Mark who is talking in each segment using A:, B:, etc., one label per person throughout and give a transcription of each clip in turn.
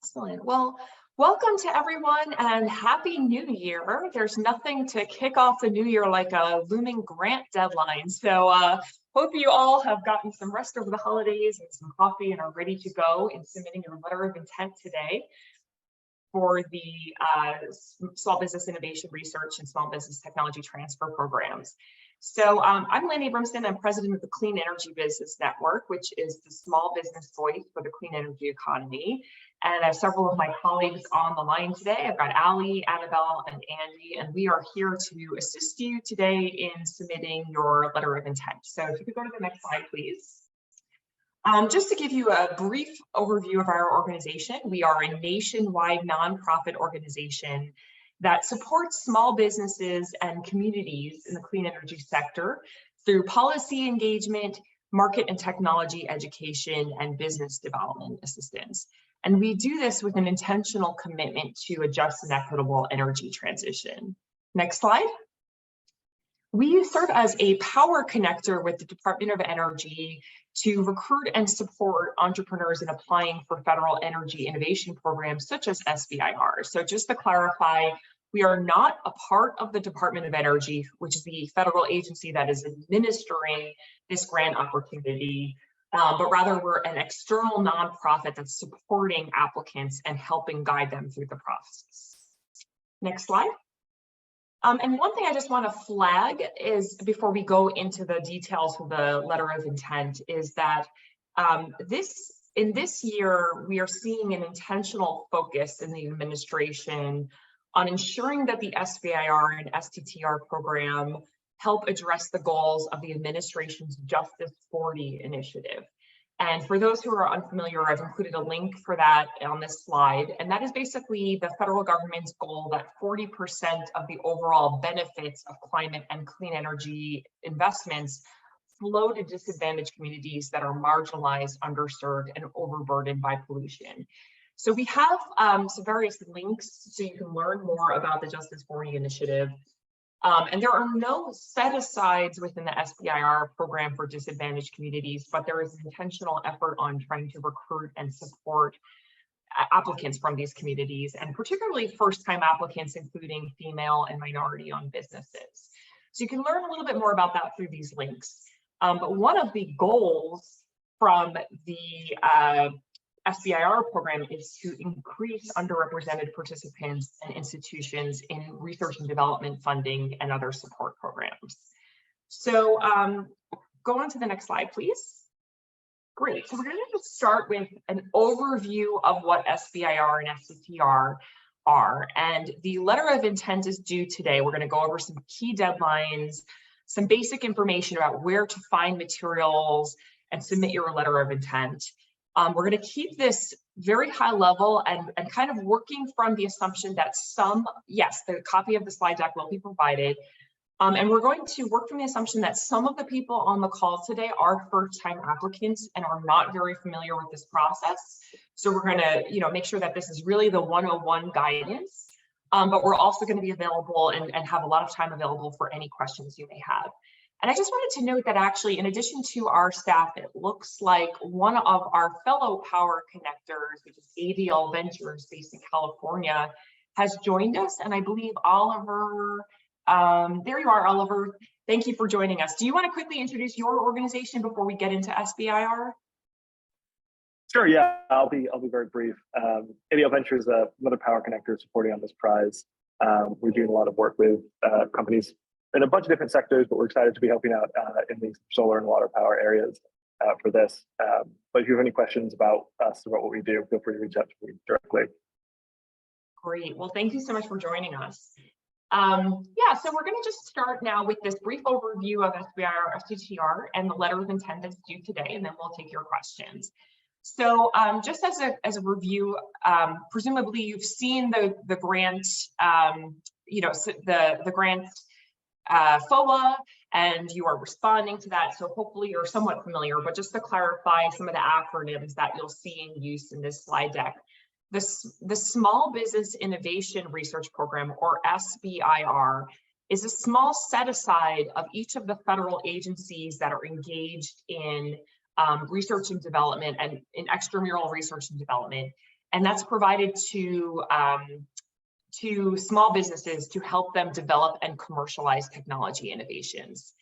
A: Excellent. Well, welcome to everyone and Happy New Year. There's nothing to kick off the new year like a looming grant deadline. So hope you all have gotten some rest over the holidays and some coffee and are ready to go in submitting your letter of intent today for the Small Business Innovation Research and Small Business Technology Transfer programs. So I'm Lynn Abramson. I'm president of the Clean Energy Business Network, which is the small business voice for the clean energy economy. And I have several of my colleagues on the line today. I've got Ali, Annabelle, and Andy, and we are here to assist you today in submitting your letter of intent. So if you could go to the next slide, please. Just to give you a brief overview of our organization, we are a nationwide nonprofit organization that supports small businesses and communities in the clean energy sector through policy engagement, market and technology education, and business development assistance. And we do this with an intentional commitment to a just and equitable energy transition. Next slide. We serve as a power connector with the Department of Energy to recruit and support entrepreneurs in applying for federal energy innovation programs such as SBIR. So just to clarify, we are not a part of the Department of Energy, which is the federal agency that is administering this grant opportunity, but rather we're an external nonprofit that's supporting applicants and helping guide them through the process. Next slide. And one thing I just want to flag is, before we go into the details of the letter of intent, is that in this year, we are seeing an intentional focus in the administration on ensuring that the SBIR and STTR program help address the goals of the administration's Justice 40 initiative. And for those who are unfamiliar, I've included a link for that on this slide. And that is basically the federal government's goal that 40% of the overall benefits of climate and clean energy investments flow to disadvantaged communities that are marginalized, underserved, and overburdened by pollution. So we have some various links so you can learn more about the Justice 40 initiative. And there are no set-asides within the SBIR program for disadvantaged communities, but there is an intentional effort on trying to recruit and support applicants from these communities, and particularly first-time applicants, including female and minority-owned businesses. So you can learn a little bit more about that through these links. But one of the goals from the SBIR program is to increase underrepresented participants and institutions in research and development funding and other support programs. So go on to the next slide, please. Great. So we're going to start with an overview of what SBIR and STTR are. And the letter of intent is due today. We're going to go over some key deadlines, some basic information about where to find materials and submit your letter of intent. We're going to keep this very high level and kind of working from the assumption that the copy of the slide deck will be provided. And we're going to work from the assumption that some of the people on the call today are first-time applicants and are not very familiar with this process. So we're going to, make sure that this is really the 101 guidance, but we're also going to be available and have a lot of time available for any questions you may have. And I just wanted to note that actually, in addition to our staff, it looks like one of our fellow power connectors, which is ADL Ventures based in California, has joined us. And I believe Oliver, there you are, Oliver. Thank you for joining us. Do you want to quickly introduce your organization before we get into SBIR?
B: Sure, yeah, I'll be very brief. ADL Ventures, another power connector supporting on this prize. We're doing a lot of work with companies in a bunch of different sectors, but we're excited to be helping out in these solar and water power areas for this. But if you have any questions about us or what we do, feel free to reach out to me directly.
A: Great. Well, thank you so much for joining us. So we're going to just start now with this brief overview of SBIR, STTR, and the letter of intent that's due today, and then we'll take your questions. So just as a review, presumably you've seen the grant, the grant FOA, and you are responding to that. So hopefully you're somewhat familiar, but just to clarify some of the acronyms that you'll see in use in this slide deck. The Small Business Innovation Research Program, or SBIR, is a small set aside of each of the federal agencies that are engaged in research and development and in extramural research and development. and that's provided to small businesses to help them develop and commercialize technology innovations.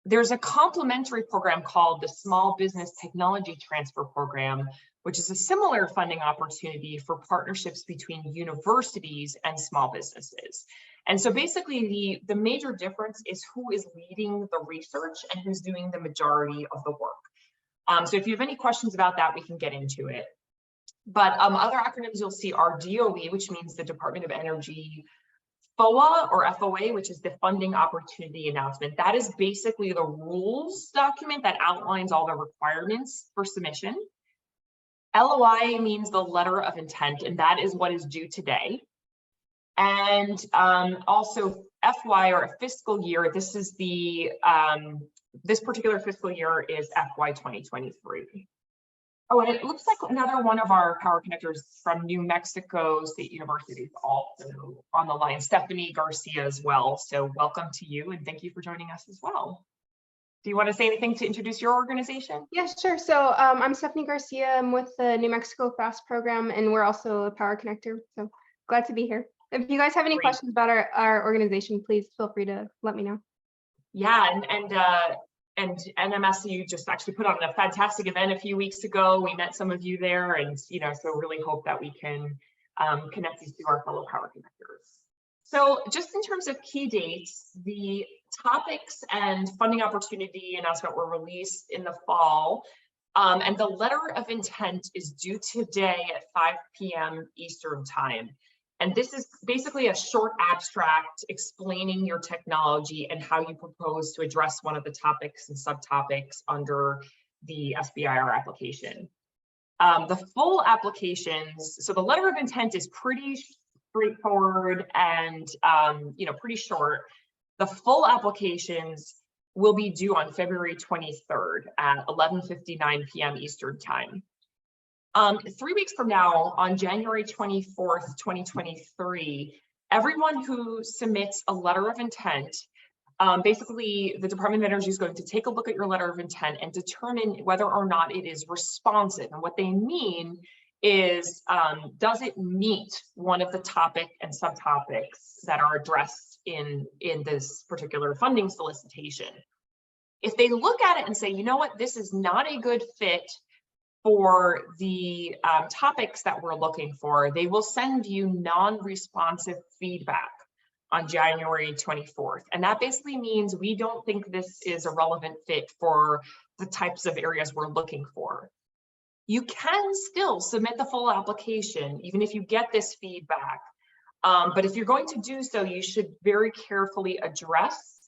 A: There's a complementary program called the Small Business Technology Transfer Program, which is a similar funding opportunity for partnerships between universities and small businesses. And so basically the major difference is who is leading the research and who's doing the majority of the work. So if you have any questions about that, we can get into it. But other acronyms you'll see are DOE, which means the Department of Energy, FOA or FOA, which is the Funding Opportunity Announcement. That is basically the rules document that outlines all the requirements for submission. LOI means the letter of intent, and that is what is due today. And also FY or fiscal year, this is the, this particular fiscal year is FY 2023. Oh, and it looks like another one of our power connectors from New Mexico State University is also on the line, Stephanie Garcia as well. So welcome to you and thank you for joining us as well. Do you want to say anything to introduce your organization?
C: Yeah, sure. So I'm Stephanie Garcia. I'm with the New Mexico FAST program, and we're also a power connector. So glad to be here. If you guys have any questions about our organization, please feel free to let me know.
A: Yeah, and NMSU just actually put on a fantastic event a few weeks ago. We met some of you there, and so really hope that we can connect you to our fellow power connectors. So just in terms of key dates, the topics and funding opportunity announcement were released in the fall, and the letter of intent is due today at 5 p.m. Eastern time. And this is basically a short abstract explaining your technology and how you propose to address one of the topics and subtopics under the SBIR application. The full applications, so the letter of intent is pretty straightforward and pretty short. The full applications will be due on February 23rd at 11:59 p.m. Eastern time. 3 weeks from now, on January 24th, 2023, everyone who submits a letter of intent, basically the Department of Energy is going to take a look at your letter of intent and determine whether or not it is responsive. And what they mean is, does it meet one of the topic and subtopics that are addressed in this particular funding solicitation? If they look at it and say, you know what, this is not a good fit for the topics that we're looking for, they will send you non-responsive feedback on January 24th. And that basically means we don't think this is a relevant fit for the types of areas we're looking for. You can still submit the full application, even if you get this feedback. But if you're going to do so, you should very carefully address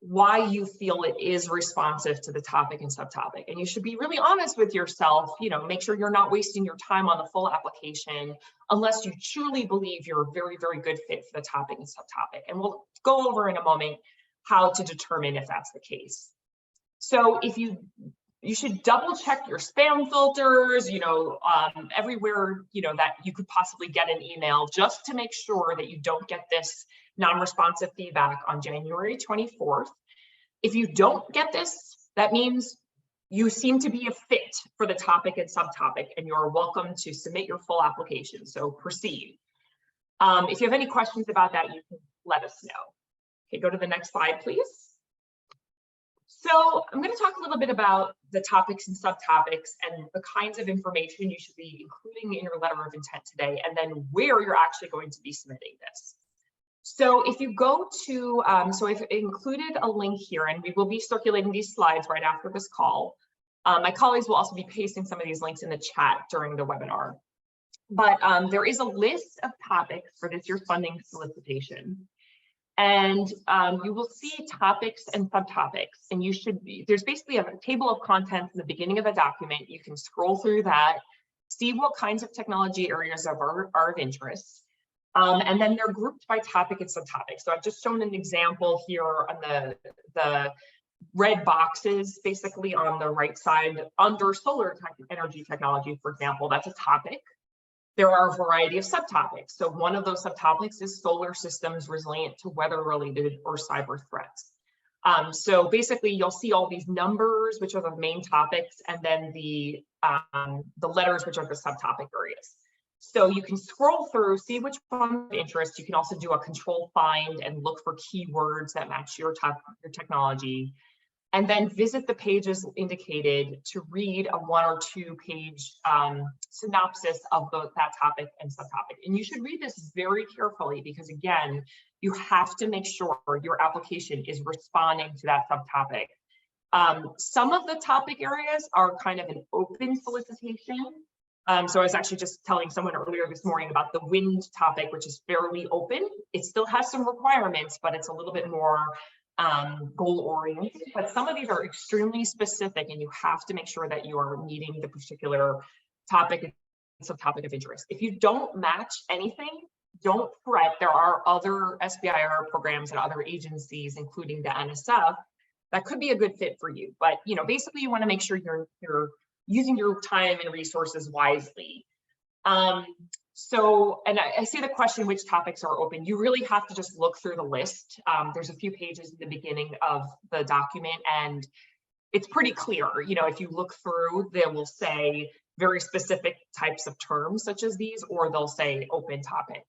A: why you feel it is responsive to the topic and subtopic. And you should be really honest with yourself, make sure you're not wasting your time on the full application unless you truly believe you're a very, very good fit for the topic and subtopic. And we'll go over in a moment how to determine if that's the case. So if you should double check your spam filters, everywhere, that you could possibly get an email, just to make sure that you don't get this non-responsive feedback on January 24th. If you don't get this, that means you seem to be a fit for the topic and subtopic, and you're welcome to submit your full application. So proceed. If you have any questions about that, you can let us know. Okay, go to the next slide, please. So I'm going to talk a little bit about the topics and subtopics and the kinds of information you should be including in your letter of intent today, and then where you're actually going to be submitting this. So if you go to, so I've included a link here, and we will be circulating these slides right after this call. My colleagues will also be pasting some of these links in the chat during the webinar. But there is a list of topics for this year's funding solicitation. And you will see topics and subtopics, and there's basically a table of contents in the beginning of the document. You can scroll through that, see what kinds of technology areas are of interest. And then they're grouped by topic and subtopic. So I've just shown an example here on the red boxes, basically on the right side under solar energy technology, for example, that's a topic. There are a variety of subtopics. So one of those subtopics is solar systems resilient to weather-related or cyber threats. So basically, you'll see all these numbers, which are the main topics, and then the letters, which are the subtopic areas. So you can scroll through, see which one of interest. You can also do a control find and look for keywords that match your technology. And then visit the pages indicated to read a 1 or 2 page synopsis of that topic and subtopic. And you should read this very carefully because, again, you have to make sure your application is responding to that subtopic. Some of the topic areas are kind of an open solicitation. So I was actually just telling someone earlier this morning about the wind topic, which is fairly open. It still has some requirements, but it's a little bit more goal-oriented. But some of these are extremely specific, and you have to make sure that you are meeting the particular topic and subtopic of interest. If you don't match anything, don't fret. There are other SBIR programs and other agencies, including the NSF, that could be a good fit for you. But basically, you want to make sure you're using your time and resources wisely. So, and I see the question, which topics are open? You really have to just look through the list. There's a few pages in the beginning of the document, and it's pretty clear. If you look through, they will say very specific types of terms such as these, or they'll say open topic.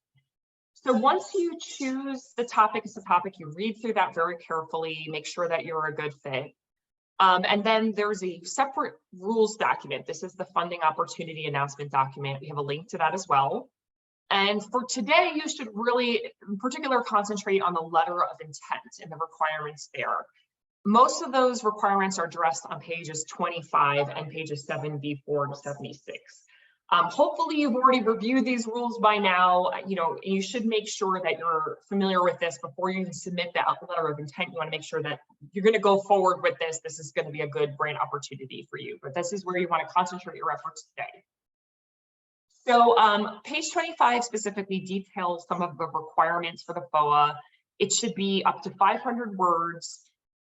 A: So once you choose the topic as a topic, you read through that very carefully, make sure that you're a good fit. And then there's a separate rules document. This is the funding opportunity announcement document. We have a link to that as well. And for today, you should really, in particular, concentrate on the letter of intent and the requirements there. Most of those requirements are addressed on pages 25 and pages 74 to 76. Hopefully you've already reviewed these rules by now. You should make sure that you're familiar with this before you even submit that letter of intent. You want to make sure that you're going to go forward with this. This is going to be a good grant opportunity for you, but this is where you want to concentrate your efforts today. So page 25 specifically details some of the requirements for the FOA. It should be up to 500 words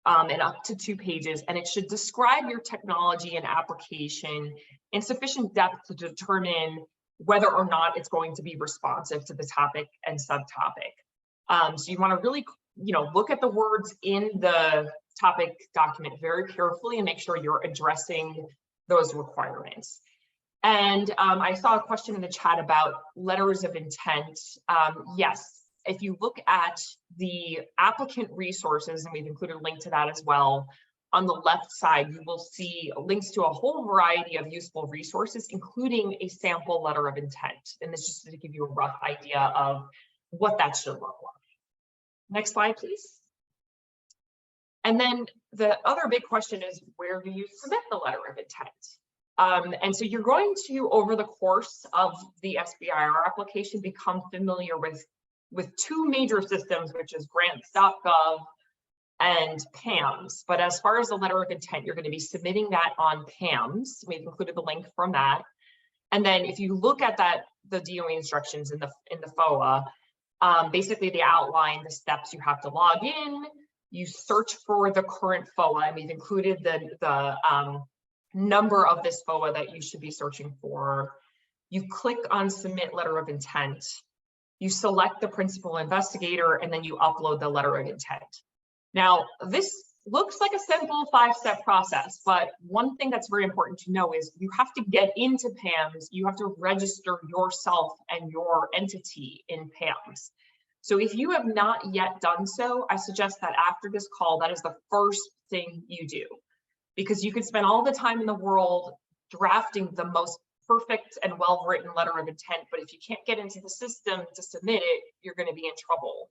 A: and up to 2 pages, and it should describe your technology and application in sufficient depth to determine whether or not it's going to be responsive to the topic and subtopic. So you want to really, look at the words in the topic document very carefully and make sure you're addressing those requirements. And I saw a question in the chat about letters of intent. Yes. If you look at the applicant resources, and we've included a link to that as well, on the left side, you will see links to a whole variety of useful resources, including a sample letter of intent. And this is just to give you a rough idea of what that should look like. Next slide, please. And then the other big question is, where do you submit the letter of intent? And so you're going to, over the course of the SBIR application, become familiar with 2 major systems, which is grants.gov and PAMS. But as far as the letter of intent, you're going to be submitting that on PAMS. We've included the link from that. And then if you look at the DOE instructions in the FOA, basically they outline the steps you have to log in. You search for the current FOA, and we've included the number of this FOA that you should be searching for. You click on submit letter of intent. You select the principal investigator, and then you upload the letter of intent. Now, this looks like a simple 5-step process, but one thing that's very important to know is you have to get into PAMS. You have to register yourself and your entity in PAMS. So if you have not yet done so, I suggest that after this call, that is the first thing you do, because you could spend all the time in the world drafting the most perfect and well-written letter of intent, but if you can't get into the system to submit it, you're going to be in trouble.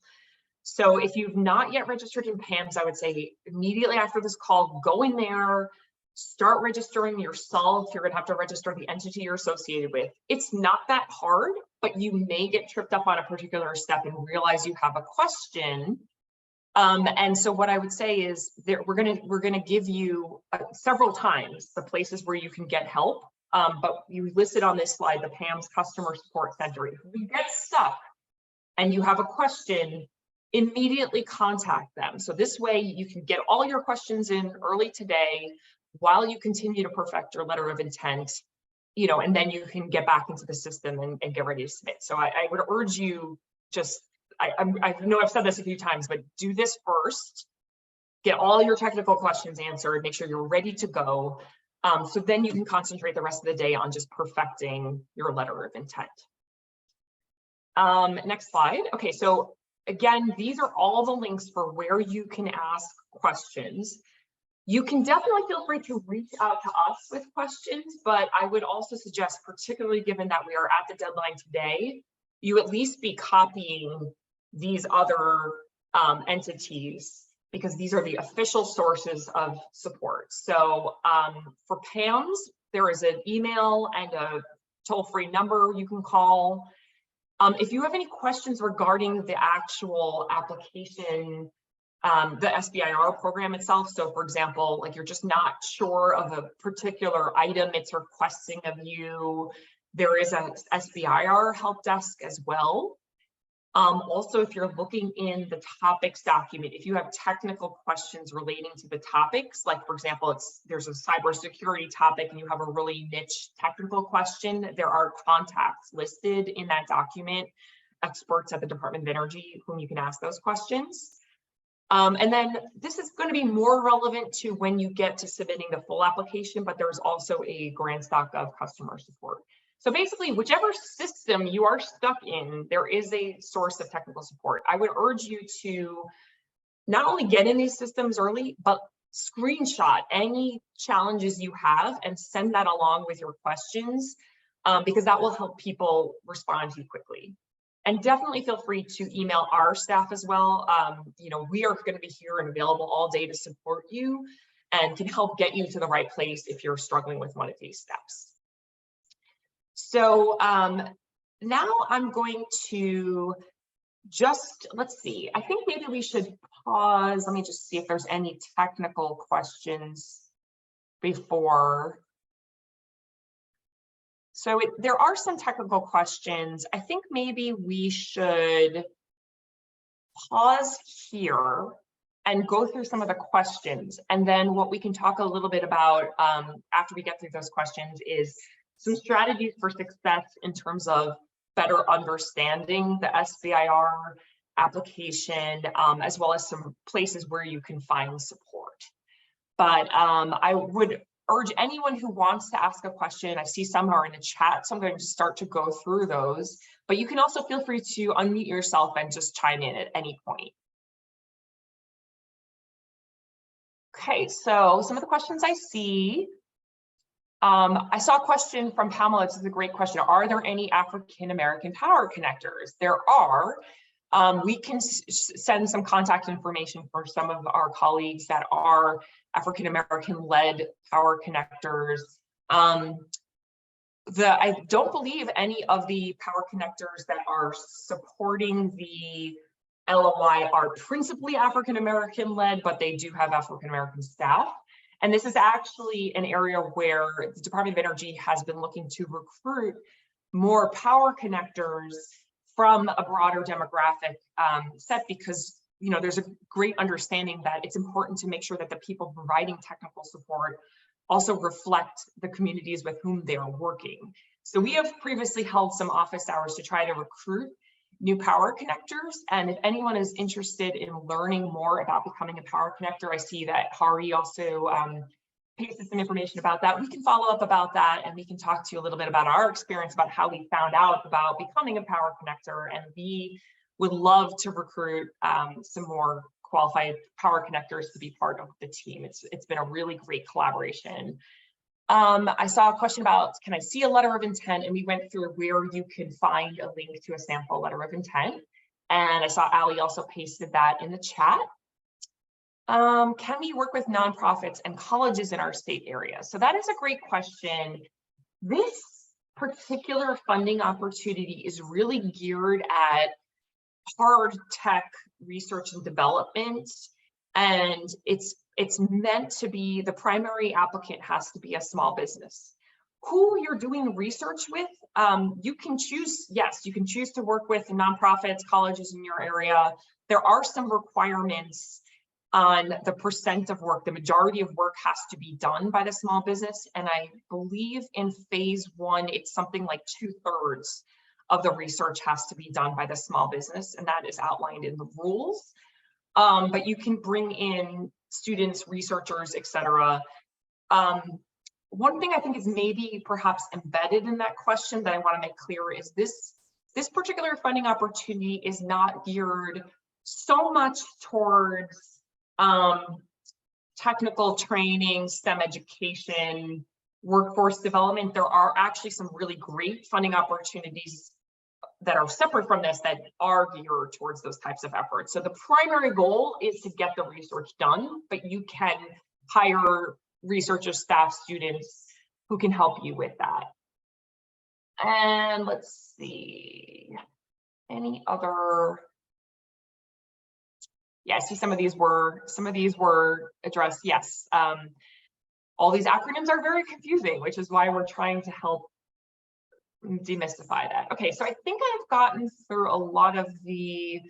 A: So if you've not yet registered in PAMS, I would say immediately after this call, go in there, start registering yourself. You're going to have to register the entity you're associated with. It's not that hard, but you may get tripped up on a particular step and realize you have a question. And so what I would say is that we're going to give you several times the places where you can get help. But you listed on this slide the PAMS Customer Support Center. If you get stuck and you have a question, immediately contact them. So this way you can get all your questions in early today while you continue to perfect your letter of intent, and then you can get back into the system and get ready to submit. So I would urge you I know I've said this a few times, but do this first, get all your technical questions answered, make sure you're ready to go. So then you can concentrate the rest of the day on just perfecting your letter of intent. Next slide. Okay, so again, these are all the links for where you can ask questions. You can definitely feel free to reach out to us with questions, but I would also suggest, particularly given that we are at the deadline today, you at least be copying these other entities, because these are the official sources of support. So for PAMS, there is an email and a toll-free number you can call. If you have any questions regarding the actual application, the SBIR program itself, so for example, like you're just not sure of a particular item it's requesting of you, there is a SBIR help desk as well. Also, if you're looking in the topics document, if you have technical questions relating to the topics, like for example, there's a cybersecurity topic and you have a really niche technical question, there are contacts listed in that document, experts at the Department of Energy whom you can ask those questions. And then this is going to be more relevant to when you get to submitting the full application, but there's also a grant stock of customer support. So basically, whichever system you are stuck in, there is a source of technical support. I would urge you to not only get in these systems early, but screenshot any challenges you have and send that along with your questions, because that will help people respond to you quickly. And definitely feel free to email our staff as well. You know, we are going to be here and available all day to support you and can help get you to the right place if you're struggling with one of these steps. So now I'm going to just, let's see, I think maybe we should pause. Let me just see if there's any technical questions before. So there are some technical questions. I think maybe we should pause here and go through some of the questions. And then what we can talk a little bit about after we get through those questions is some strategies for success in terms of better understanding the SBIR application, as well as some places where you can find support. But I would urge anyone who wants to ask a question, I see some are in the chat, so I'm going to start to go through those, but you can also feel free to unmute yourself and just chime in at any point. Okay, so some of the questions I see. I saw a question from Pamela. This is a great question. Are there any African-American power connectors? There are. We can send some contact information for some of our colleagues that are African-American-led power connectors. I don't believe any of the power connectors that are supporting the LOI are principally African-American-led, but they do have African-American staff. And this is actually an area where the Department of Energy has been looking to recruit more power connectors from a broader demographic set, because there's a great understanding that it's important to make sure that the people providing technical support also reflect the communities with whom they are working. So we have previously held some office hours to try to recruit new power connectors. And if anyone is interested in learning more about becoming a power connector, I see that Hari also pasted some information about that. We can follow up about that, and we can talk to you a little bit about our experience about how we found out about becoming a power connector. And we would love to recruit some more qualified power connectors to be part of the team. It's been a really great collaboration. I saw a question about, can I see a letter of intent? And we went through where you can find a link to a sample letter of intent. And I saw Ali also pasted that in the chat. Can we work with nonprofits and colleges in our state area? So that is a great question. This particular funding opportunity is really geared at hard tech research and development. And it's meant to be, the primary applicant has to be a small business. Who you're doing research with, you can choose, yes, you can choose to work with nonprofits, colleges in your area. There are some requirements on the percent of work. The majority of work has to be done by the small business. And I believe in phase one, it's something like 2/3 of the research has to be done by the small business. And that is outlined in the rules. But you can bring in students, researchers, etc. One thing I think is maybe perhaps embedded in that question that I want to make clear is this this particular funding opportunity is not geared so much towards technical training, STEM education, workforce development. There are actually some really great funding opportunities that are separate from this that are geared towards those types of efforts. So the primary goal is to get the research done, but you can hire researchers, staff, students who can help you with that. And let's see, any other? Yeah, I see some of these were addressed. Yes, all these acronyms are very confusing, which is why we're trying to help demystify that. Okay, so I think I've gotten through a lot of the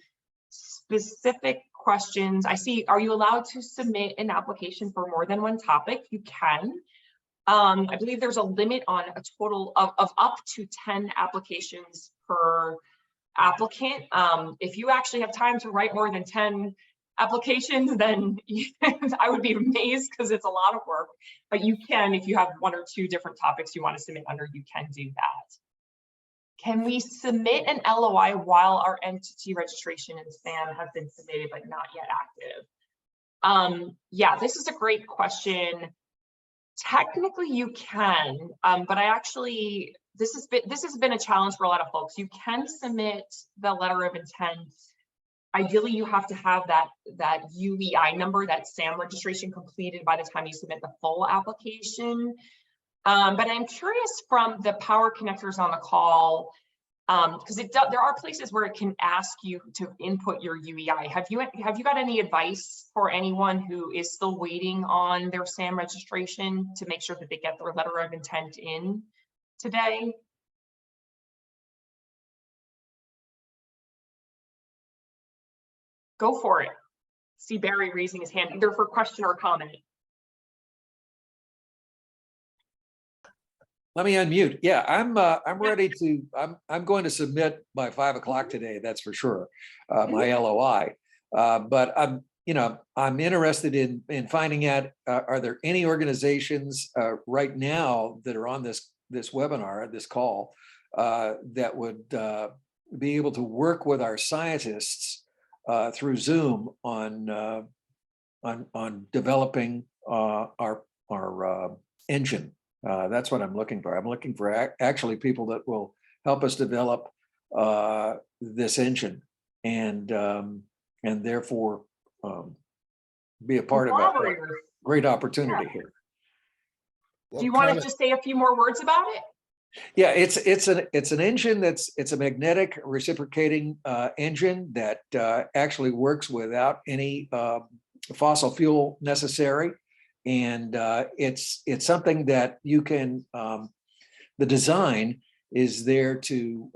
A: specific questions. I see, are you allowed to submit an application for more than one topic? You can. I believe there's a limit on a total of up to 10 applications per applicant. If you actually have time to write more than 10 applications, then I would be amazed because it's a lot of work, but you can, if you have 1 or 2 different topics you want to submit under, you can do that. Can we submit an LOI while our entity registration and SAM have been submitted but not yet active? Yeah, this is a great question. Technically you can, but I actually, this has been a challenge for a lot of folks. You can submit the letter of intent. Ideally, you have to have that UEI number, that SAM registration completed by the time you submit the full application. But I'm curious from the power connectors on the call, because there are places where it can ask you to input your UEI. Have you got any advice for anyone who is still waiting on their SAM registration to make sure that they get their letter of intent in today? Go for it. See Barry raising his hand, either for question or comment.
D: Let me unmute. Yeah, I'm ready to. I'm going to submit by 5 o'clock today. That's for sure. My LOI. But I'm interested in finding out. Are there any organizations right now that are on this webinar, this call, that would be able to work with our scientists through Zoom on developing our engine? That's what I'm looking for. I'm looking for actually people that will help us develop this engine and therefore be a part of a great opportunity here.
A: Do you want to just say a few more words about it?
D: Yeah, it's an engine it's a magnetic reciprocating engine that actually works without any fossil fuel necessary. And it's something that you can, the design is there to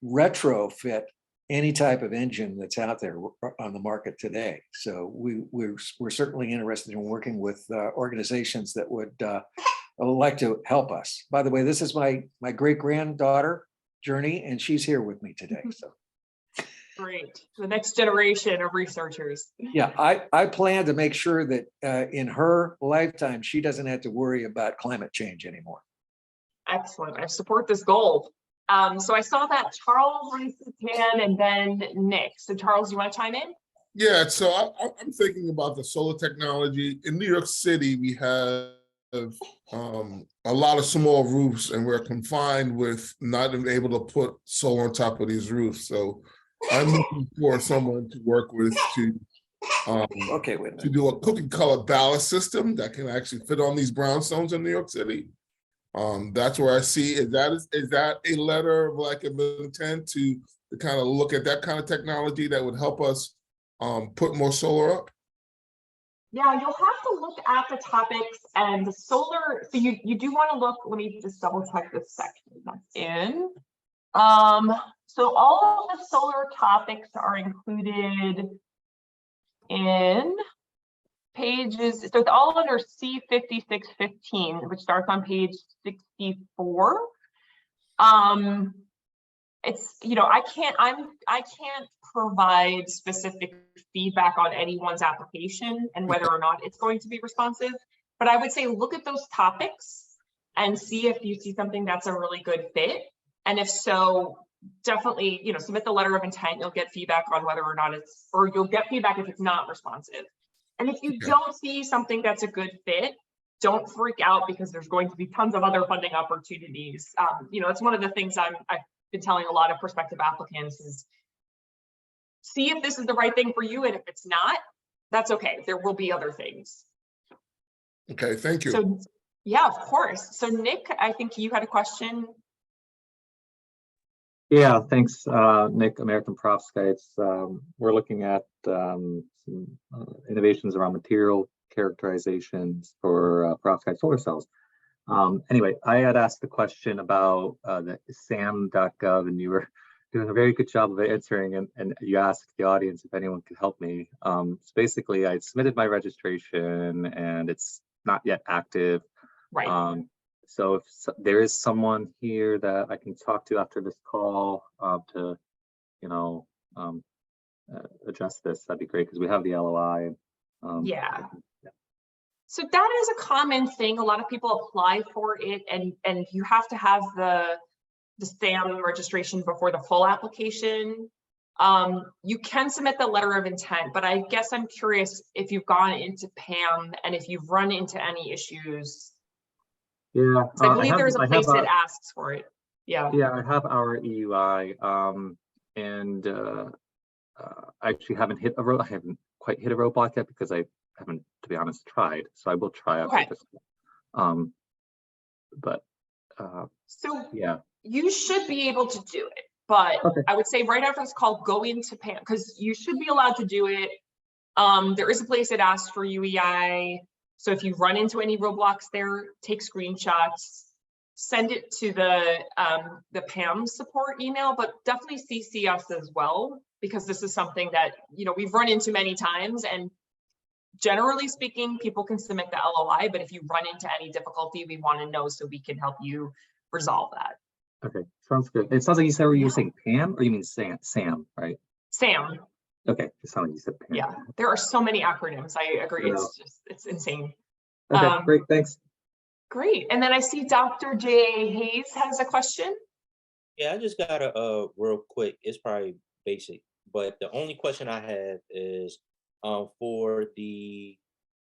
D: retrofit any type of engine that's out there on the market today. So we're certainly interested in working with organizations that would like to help us. By the way, this is my great-granddaughter, Journey, and she's here with me today. So.
A: Great. The next generation of researchers.
D: Yeah, I plan to make sure that in her lifetime, she doesn't have to worry about climate change anymore.
A: Excellent. I support this goal. So I saw that Charles raised his hand and then Nick. So Charles, you want to chime in?
E: Yeah, so I'm thinking about the solar technology. In New York City, we have a lot of small roofs and we're confined with not being able to put solar on top of these roofs. So I'm looking for someone to work with to do a cookie color ballast system that can actually fit on these brownstones in New York City. That's where I see, is that a letter of like an intent to kind of look at that kind of technology that would help us put more solar up?
A: Yeah, you'll have to look at the topics and the solar. So you do want to look, let me just double check this section that's in. So all of the solar topics are included in pages, so it's all under C5615, which starts on page 64. It's, I can't provide specific feedback on anyone's application and whether or not it's going to be responsive, but I would say look at those topics and see if you see something that's a really good fit. And if so, definitely, submit the letter of intent. You'll get feedback on whether or not you'll get feedback if it's not responsive. And if you don't see something that's a good fit, don't freak out, because there's going to be tons of other funding opportunities. It's one of the things I've been telling a lot of prospective applicants is see if this is the right thing for you. And if it's not, that's okay. There will be other things.
E: Okay, thank you.
A: So, yeah, of course. So Nick, I think you had a question.
F: Yeah, thanks, Nick, American Perovskites. We're looking at some innovations around material characterizations for perovskite solar cells. Anyway, I had asked the question about the sam.gov, and you were doing a very good job of answering, and you asked the audience if anyone could help me. So basically, I submitted my registration, and it's not yet active.
A: Right.
F: So if there is someone here that I can talk to after this call to, address this, that'd be great, because we have the LOI.
A: Yeah. So that is a common thing. A lot of people apply for it, and you have to have the SAM registration before the full application. You can submit the letter of intent, but I guess I'm curious if you've gone into PAM and if you've run into any issues.
F: Yeah,
A: I believe there's a place that asks for it. Yeah.
F: Yeah, I have our EUI, and I actually haven't hit a road. I haven't quite hit a roadblock yet because I haven't, to be honest, tried. So I will try after this. So
A: yeah, you should be able to do it. But I would say right after this call, go into PAM, because you should be allowed to do it. There is a place that asks for UEI. So if you run into any roadblocks there, take screenshots, send it to the PAM support email, but definitely CC us as well, because this is something that, we've run into many times, and generally speaking, people can submit the LOI, but if you run into any difficulty, we want to know so we can help you resolve that.
F: Okay, sounds good. It sounds like you said you were saying Pam, or you mean Sam, right?
A: Sam.
F: Okay, it sounded like you said Pam.
A: Yeah, there are so many acronyms. I agree.
F: Yeah.
A: It's insane.
F: Okay, great, thanks.
A: Great. And then I see Dr. J. Hayes has a question.
G: Yeah, I just got a real quick. It's probably basic, but the only question I have is for the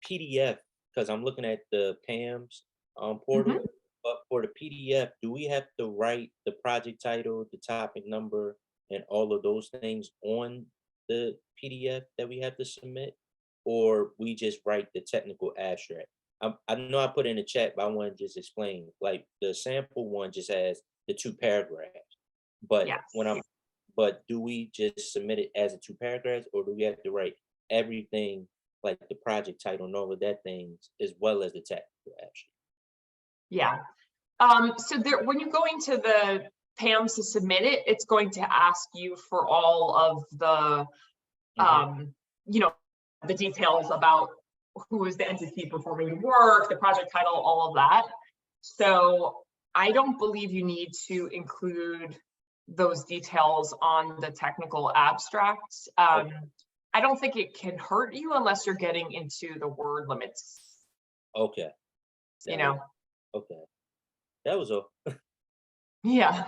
G: PDF, because I'm looking at the PAM's portal. But for the PDF, do we have to write the project title, the topic number, and all of those things on the PDF that we have to submit, or we just write the technical abstract? I know I put in the chat, but I want to just explain. Like the sample one just has the 2 paragraphs, but but do we just submit it as a 2 paragraphs, or do we have to write everything, like the project title and all of that things, as well as the technical abstract?
A: Yeah. So there, when you go into the PAMs to submit it, it's going to ask you for all of the, the details about who is the entity performing the work, the project title, all of that. So I don't believe you need to include those details on the technical abstract. I don't think it can hurt you unless you're getting into the word limits.
G: Okay. Okay. That was all.
A: Yeah.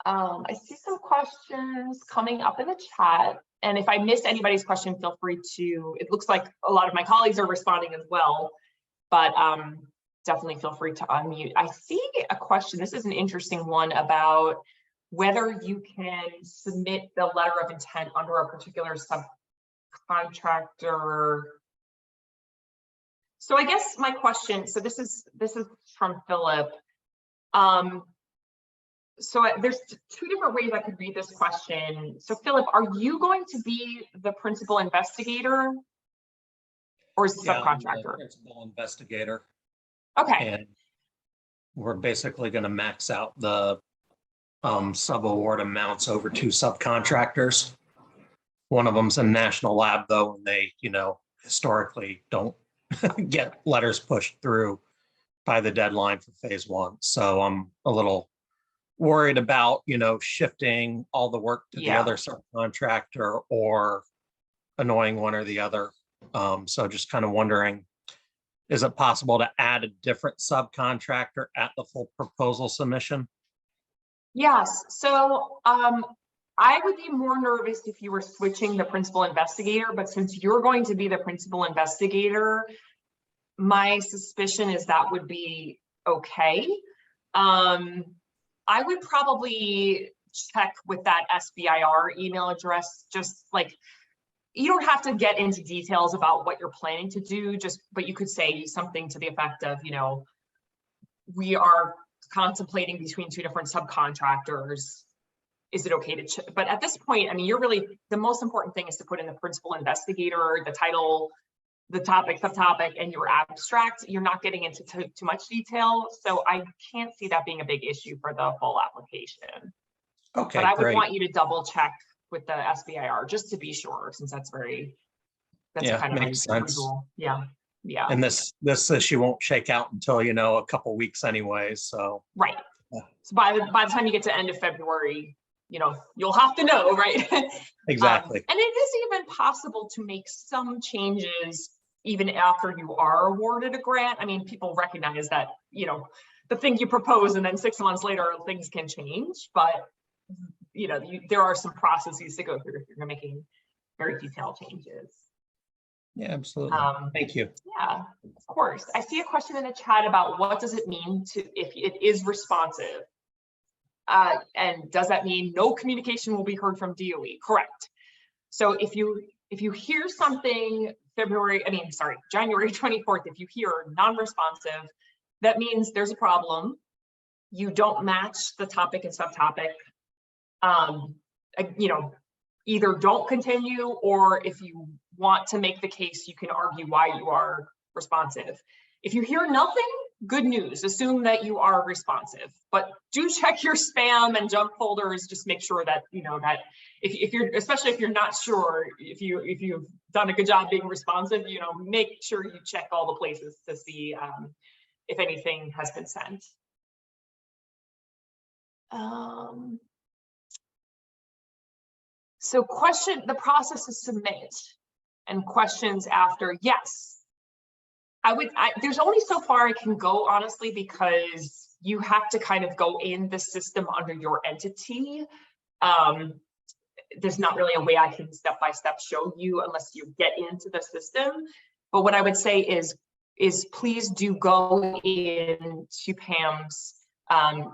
A: I see some questions coming up in the chat. And if I missed anybody's question, feel free to, it looks like a lot of my colleagues are responding as well, but definitely feel free to unmute. I see a question, this is an interesting one, about whether you can submit the letter of intent under a particular subcontractor. So I guess my question, so this is from Philip. So there's 2 different ways I could read this question. So Philip, are you going to be the principal investigator, or is it subcontractor?
H: I'm the principal investigator.
A: Okay.
H: And we're basically going to max out the sub-award amounts over 2 subcontractors. One of them's a national lab, though, and they, historically don't get letters pushed through by the deadline for phase 1. So I'm a little worried about, shifting all the work to the other subcontractor or annoying one or the other. So just kind of wondering, is it possible to add a different subcontractor at the full proposal submission?
A: Yes, so I would be more nervous if you were switching the principal investigator, but since you're going to be the principal investigator, my suspicion is that would be okay. I would probably check with that SBIR email address, just like, you don't have to get into details about what you're planning to do, but you could say something to the effect of, you know, we are contemplating between two different subcontractors. Is it okay to, but at this point, I mean, you're really, the most important thing is to put in the principal investigator, the title, the topic, subtopic, and your abstract. You're not getting into too much detail. So I can't see that being a big issue for the full application.
H: Okay,
A: But I would
H: great.
A: want you to double check with the SBIR just to be sure, since that's
H: Yeah,
A: kind of
H: makes sense.
A: unusual. Yeah. Yeah.
H: And this issue won't shake out until, you know, a couple weeks anyway, so.
A: Right.
H: Yeah.
A: So by the time you get to end of February, you know, you'll have to know, right?
H: Exactly.
A: And it is even possible to make some changes even after you are awarded a grant. I mean, people recognize that, you know, the thing you propose and then 6 months later things can change, but you know, there are some processes to go through if you're making very detailed changes.
H: Yeah, absolutely. Thank you.
A: Yeah, of course. I see a question in the chat about what does it mean to if it is responsive? And does that mean no communication will be heard from DOE? Correct. So if you hear something January 24th, if you hear non-responsive, that means there's a problem. You don't match the topic and subtopic. You know, either don't continue, or if you want to make the case, you can argue why you are responsive. If you hear nothing, good news, assume that you are responsive, but do check your spam and junk folders. Just make sure that, you know, that if you're, especially if you're not sure, if you've done a good job being responsive, you know, make sure you check all the places to see if anything has been sent. So the process is submit and questions after, yes. There's only so far I can go, honestly, because you have to kind of go in the system under your entity. There's not really a way I can step-by-step show you unless you get into the system. But what I would say is please do go into Pam's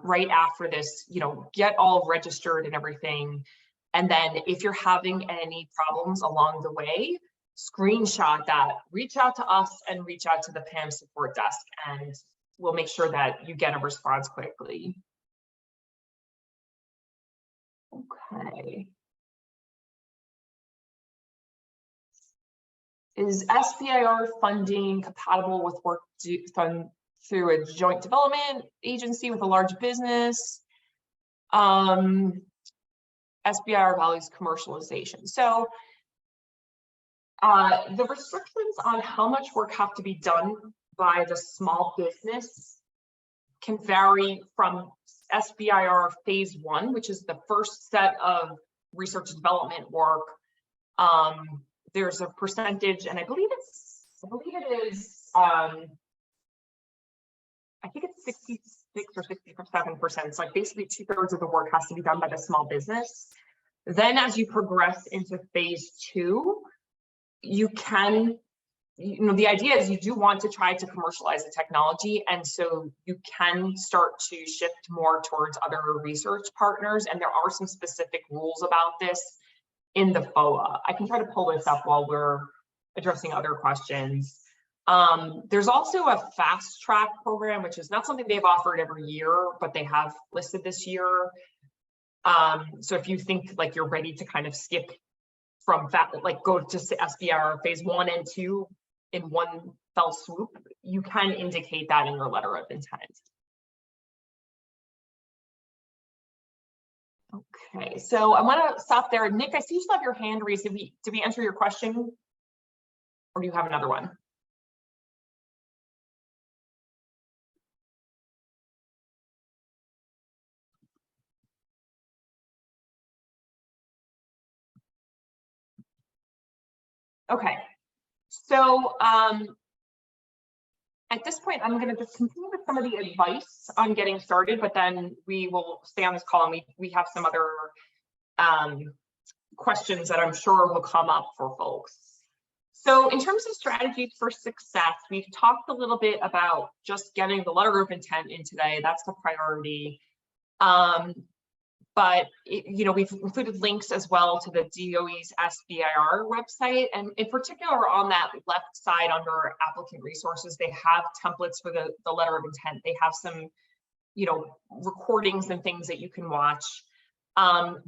A: right after this, you know, get all registered and everything. And then if you're having any problems along the way, screenshot that, reach out to us and reach out to the PAM support desk, and we'll make sure that you get a response quickly. Okay. Is SBIR funding compatible with work done through a joint development agency with a large business? SBIR values commercialization. So the restrictions on how much work have to be done by the small business can vary from SBIR phase 1, which is the first set of research and development work. There's a percentage, and I believe it is, I think it's 66 or 67%. It's like basically 2/3 of the work has to be done by the small business. Then as you progress into phase 2, you can, you know, the idea is you do want to try to commercialize the technology, and so you can start to shift more towards other research partners, and there are some specific rules about this in the FOA. I can try to pull this up while we're addressing other questions. There's also a fast track program, which is not something they've offered every year, but they have listed this year. So if you think like you're ready to kind of skip from like go to SBIR phase 1 and 2 in one fell swoop, you can indicate that in your letter of intent. Okay, so I want to stop there. Nick, I see you still have your hand raised. Did we answer your question, or do you have another one? Okay, so At this point, I'm going to just continue with some of the advice on getting started, but then we will stay on this call and we have some other questions that I'm sure will come up for folks. So in terms of strategies for success, we've talked a little bit about just getting the letter of intent in today. That's the priority. But we've included links as well to the DOE's SBIR website, and in particular on that left side under applicant resources, they have templates for the letter of intent. They have some, recordings and things that you can watch.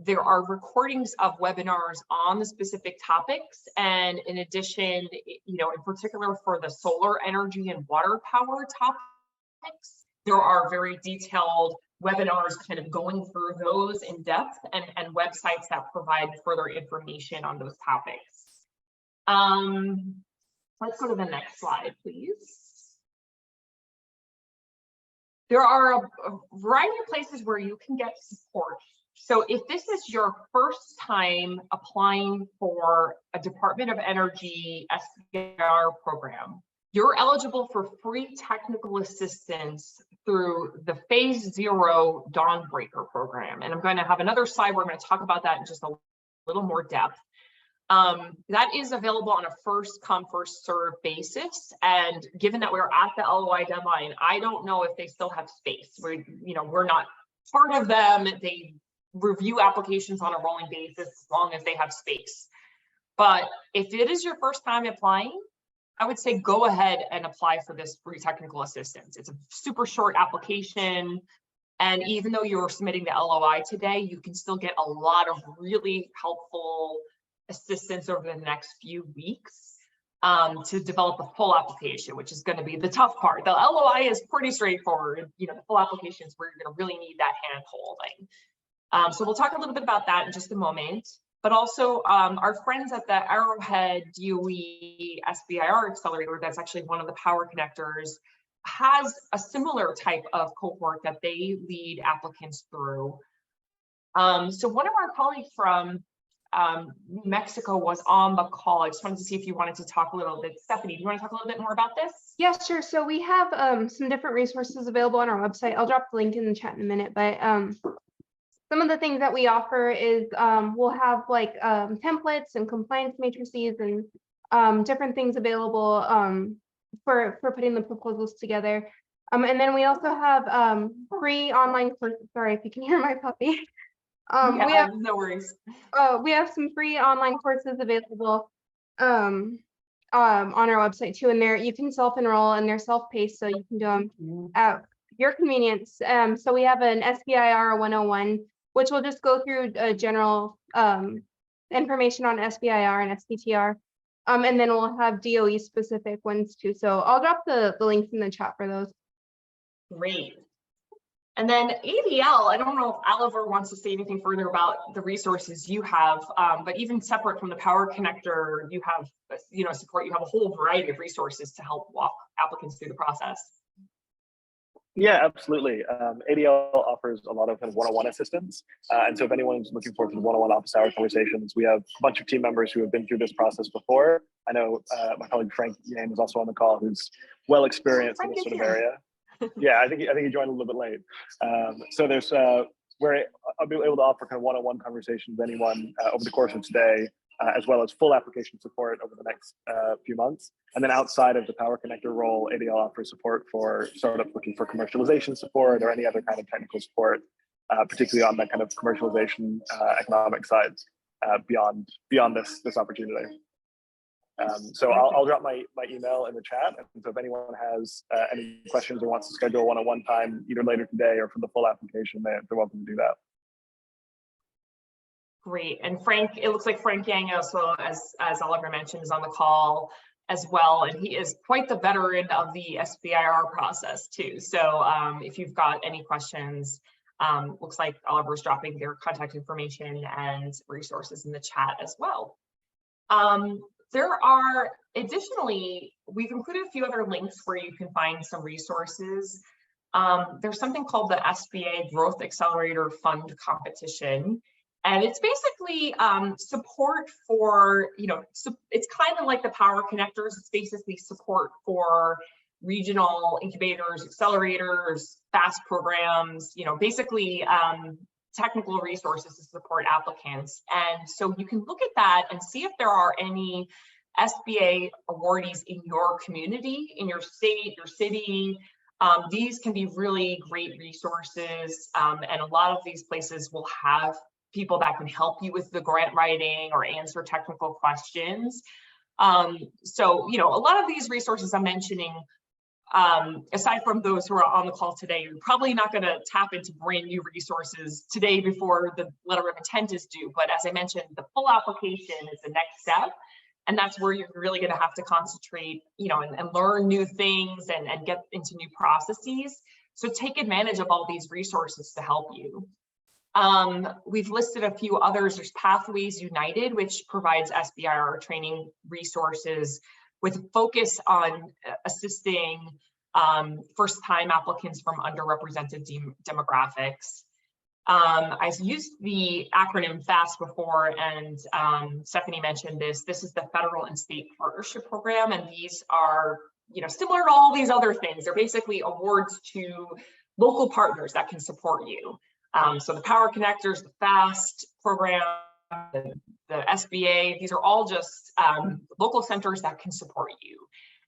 A: There are recordings of webinars on the specific topics, and in addition, in particular for the solar energy and water power topics, there are very detailed webinars kind of going through those in depth, and websites that provide further information on those topics. Let's go to the next slide, please. There are a variety of places where you can get support. So if this is your first time applying for a Department of Energy SBIR program, you're eligible for free technical assistance through the Phase 0 Dawnbreaker program. And I'm going to have another slide where I'm going to talk about that in just a little more depth. That is available on a first come, first serve basis. And given that we're at the LOI deadline, I don't know if they still have space. We're not part of them. They review applications on a rolling basis as long as they have space. But if it is your first time applying, I would say go ahead and apply for this free technical assistance. It's a super short application. And even though you're submitting the LOI today, you can still get a lot of really helpful assistance over the next few weeks to develop a full application, which is going to be the tough part. The LOI is pretty straightforward. The full application is where you're going to really need that hand holding. So we'll talk a little bit about that in just a moment. But also our friends at the Arrowhead DOE SBIR Accelerator, that's actually one of the power connectors, has a similar type of cohort that they lead applicants through. So one of our colleagues from New Mexico was on the call. I just wanted to see if you wanted to talk a little bit. Stephanie, do you want to talk a little bit more about this?
C: Yeah, sure. So we have some different resources available on our website. I'll drop the link in the chat in a minute, but some of the things that we offer is we'll have like templates and compliance matrices and different things available for putting the proposals together. And then we also have free online courses. Sorry if you can hear my puppy. We have
A: no worries.
C: We have some free online courses available on our website too, and there you can self-enroll and they're self-paced, so you can do them at your convenience. So we have an SBIR 101, which will just go through general information on SBIR and SBTR. And then we'll have DOE specific ones too. So I'll drop the links in the chat for those.
A: Great. And then ADL, I don't know if Oliver wants to say anything further about the resources you have, but even separate from the Power Connector, you have, support, you have a whole variety of resources to help walk applicants through the process.
B: Yeah, absolutely. ADL offers a lot of kind of one-on-one assistance. And so if anyone's looking forward to the one-on-one office hour conversations, we have a bunch of team members who have been through this process before. I know my colleague Frank Yang is also on the call, who's well experienced in this sort of area. Yeah, I think he joined a little bit late. So there's where I'll be able to offer kind of one-on-one conversations with anyone over the course of today, as well as full application support over the next few months. And then outside of the Power Connector role, ADL offers support for startups looking for commercialization support or any other kind of technical support, particularly on that kind of commercialization economic side beyond this opportunity. So I'll drop my email in the chat. And so if anyone has any questions or wants to schedule a one-on-one time either later today or for the full application, they're welcome to do that.
A: Great. And Frank, it looks like Frank Yang also, as Oliver mentioned, is on the call as well. And he is quite the veteran of the SBIR process too. So if you've got any questions, looks like Oliver's dropping their contact information and resources in the chat as well. There are additionally, we've included a few other links where you can find some resources. There's something called the SBA Growth Accelerator Fund Competition. And it's basically support for, it's kind of like the Power Connectors. It's basically support for regional incubators, accelerators, FAST programs, basically technical resources to support applicants. And so you can look at that and see if there are any SBA awardees in your community, in your state, your city. These can be really great resources, and a lot of these places will have people that can help you with the grant writing or answer technical questions. So, a lot of these resources I'm mentioning, aside from those who are on the call today, you're probably not going to tap into brand new resources today before the letter of intent is due. But as I mentioned, the full application is the next step. And that's where you're really going to have to concentrate, and learn new things and get into new processes. So take advantage of all these resources to help you. We've listed a few others. There's Pathways United, which provides SBIR training resources with focus on assisting first-time applicants from underrepresented demographics. I've used the acronym FAST before, and Stephanie mentioned this. This is the Federal and State Partnership Program, and these are, similar to all these other things. They're basically awards to local partners that can support you. So the Power Connectors, the FAST program, the SBA, these are all just local centers that can support you.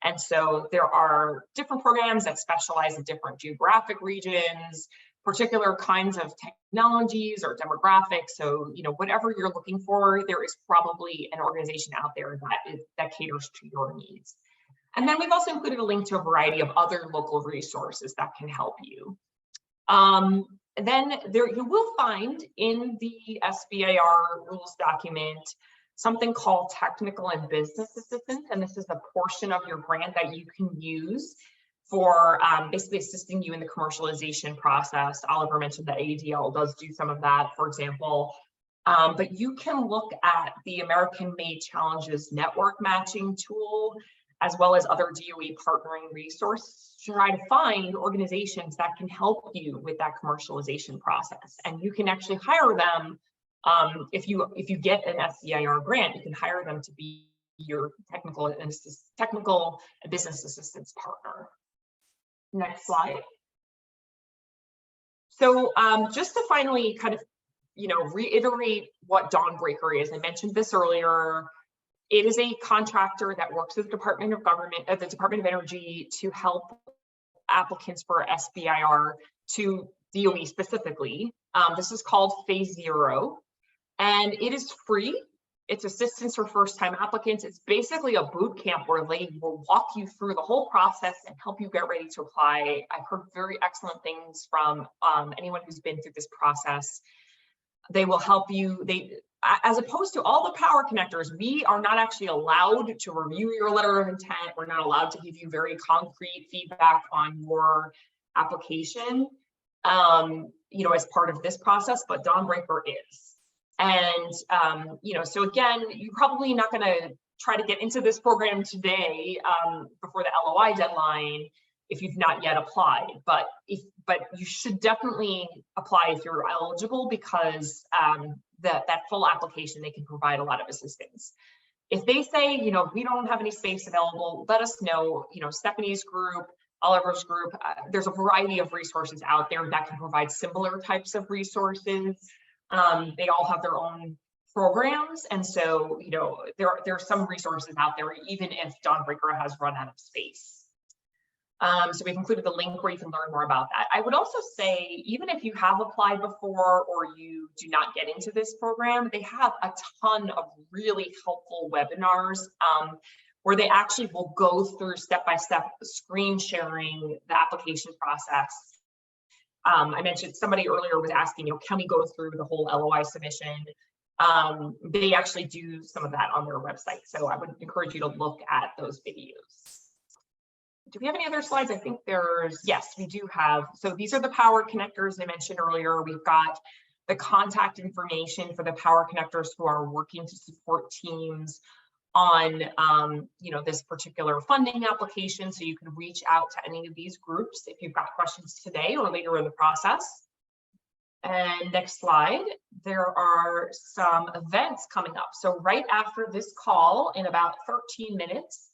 A: And so there are different programs that specialize in different geographic regions, particular kinds of technologies or demographics. So, whatever you're looking for, there is probably an organization out there that caters to your needs. And then we've also included a link to a variety of other local resources that can help you. Then you will find in the SBIR rules document something called technical and business assistance. And this is a portion of your grant that you can use for basically assisting you in the commercialization process. Oliver mentioned that ADL does do some of that, for example. But you can look at the American Made Challenges network matching tool, as well as other DOE partnering resources to try to find organizations that can help you with that commercialization process. And you can actually hire them if you get an SBIR grant. You can hire them to be your technical and business assistance partner. Next slide. So just to finally kind of, reiterate what Dawnbreaker is. I mentioned this earlier. It is a contractor that works with the Department of Energy to help applicants for SBIR to DOE specifically. This is called Phase 0, and it is free. It's assistance for first-time applicants. It's basically a boot camp where they will walk you through the whole process and help you get ready to apply. I've heard very excellent things from anyone who's been through this process. They will help you. As opposed to all the power connectors, we are not actually allowed to review your letter of intent. We're not allowed to give you very concrete feedback on your application, as part of this process, but Dawnbreaker is. And, so again, you're probably not going to try to get into this program today before the LOI deadline if you've not yet applied, but you should definitely apply if you're eligible, because that full application, they can provide a lot of assistance. If they say, we don't have any space available, let us know. Stephanie's group, Oliver's group, there's a variety of resources out there that can provide similar types of resources. They all have their own programs, and so there are some resources out there even if Dawnbreaker has run out of space. So we've included the link where you can learn more about that. I would also say, even if you have applied before or you do not get into this program, they have a ton of really helpful webinars where they actually will go through step-by-step screen sharing the application process. I mentioned somebody earlier was asking, can we go through the whole LOI submission? They actually do some of that on their website. So I would encourage you to look at those videos. Do we have any other slides? I think yes, we do have. So these are the power connectors I mentioned earlier. We've got the contact information for the power connectors who are working to support teams on this particular funding application. So you can reach out to any of these groups if you've got questions today or later in the process. And next slide, there are some events coming up. So right after this call, in about 13 minutes,